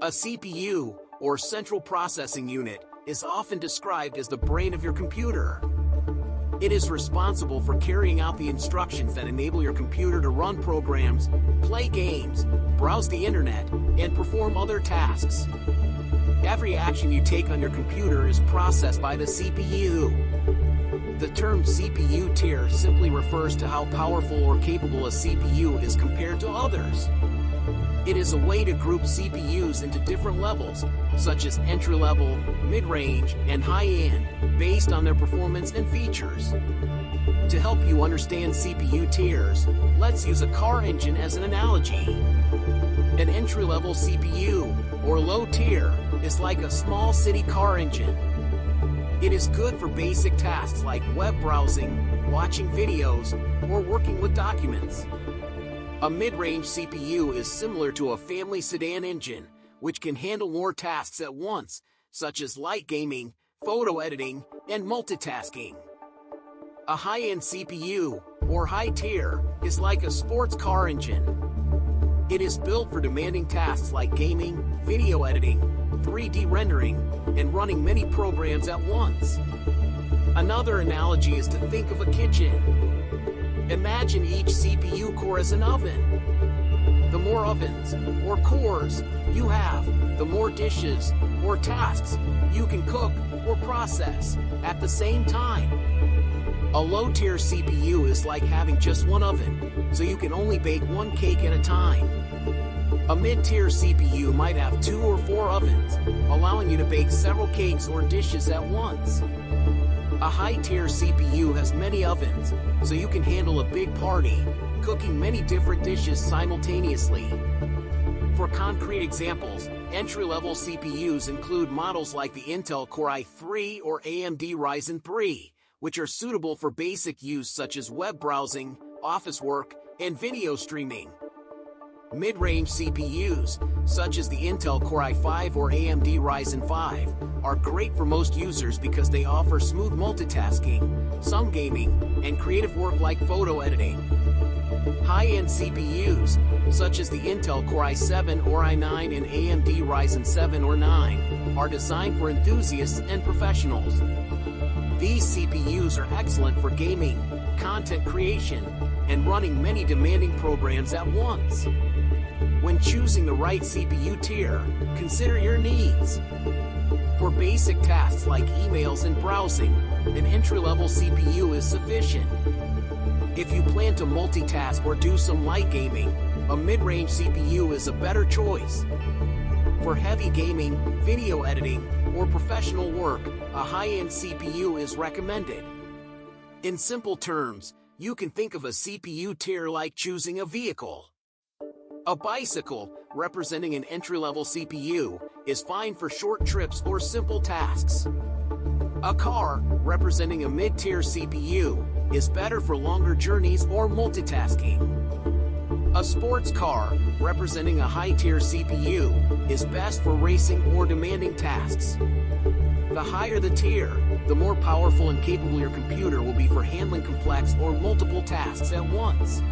A CPU, or central processing unit, is often described as the brain of your computer. It is responsible for carrying out the instructions that enable your computer to run programs, play games, browse the internet, and perform other tasks. Every action you take on your computer is processed by the CPU. The term CPU tier simply refers to how powerful or capable a CPU is compared to others. It is a way to group CPUs into different levels, such as entry-level, mid-range, and high-end, based on their performance and features. To help you understand CPU tiers, let's use a car engine as an analogy. An entry-level CPU, or low tier, is like a small city car engine. It is good for basic tasks like web browsing, watching videos, or working with documents. A mid-range CPU is similar to a family sedan engine, which can handle more tasks at once, such as light gaming, photo editing, and multitasking. A high-end CPU, or high tier, is like a sports car engine. It is built for demanding tasks like gaming, video editing, 3D rendering, and running many programs at once. Another analogy is to think of a kitchen. Imagine each CPU core as an oven. The more ovens, or cores, you have, the more dishes, or tasks, you can cook or process at the same time. A low-tier CPU is like having just one oven, so you can only bake one cake at a time. A mid-tier CPU might have 2 or 4 ovens, allowing you to bake several cakes or dishes at once. A high-tier CPU has many ovens, so you can handle a big party, cooking many different dishes simultaneously. For concrete examples, entry-level CPUs include models like the Intel Core i3 or AMD Ryzen 3, which are suitable for basic use such as web browsing, office work, and video streaming. Mid-range CPUs, such as the Intel Core i5 or AMD Ryzen 5, are great for most users because they offer smooth multitasking, some gaming, and creative work like photo editing. High-end CPUs, such as the Intel Core i7 or i9 and AMD Ryzen 7 or 9, are designed for enthusiasts and professionals. These CPUs are excellent for gaming, content creation, and running many demanding programs at once. When choosing the right CPU tier, consider your needs. For basic tasks like emails and browsing, an entry-level CPU is sufficient. If you plan to multitask or do some light gaming, a mid-range CPU is a better choice. For heavy gaming, video editing, or professional work, a high-end CPU is recommended. In simple terms, you can think of a CPU tier like choosing a vehicle. A bicycle, representing an entry-level CPU, is fine for short trips or simple tasks. A car, representing a mid-tier CPU, is better for longer journeys or multitasking. A sports car, representing a high-tier CPU, is best for racing or demanding tasks. The higher the tier, the more powerful and capable your computer will be for handling complex or multiple tasks at once.